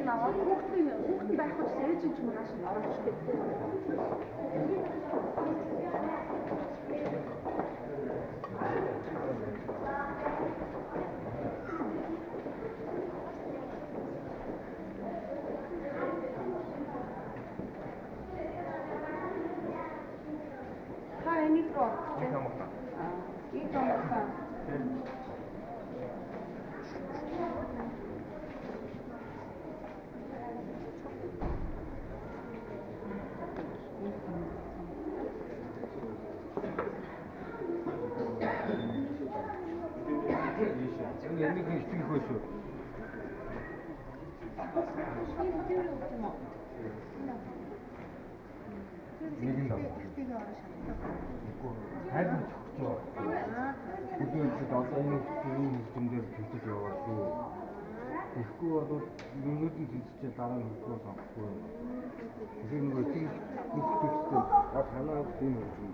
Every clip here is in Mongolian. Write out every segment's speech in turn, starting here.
хүүхдийн аваад хүүхдийн байх учраас ээж нь ч манайш нь орж ирдэг. Энийг руу. Ийм томхон. Энийг хийх хөөсөө. Нэг л байна. Хайр чогчоо. Бүгд одоо энэ хэмжээр төвчж яваа шүү. Тэгэхгүй бол нөгөөд нь тэнцэж дараа нь хөлбөр сонгохгүй. Тэгэхээр нөгөө тийм бүх төвчтэй танаа тийм юм шүү.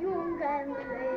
Junge,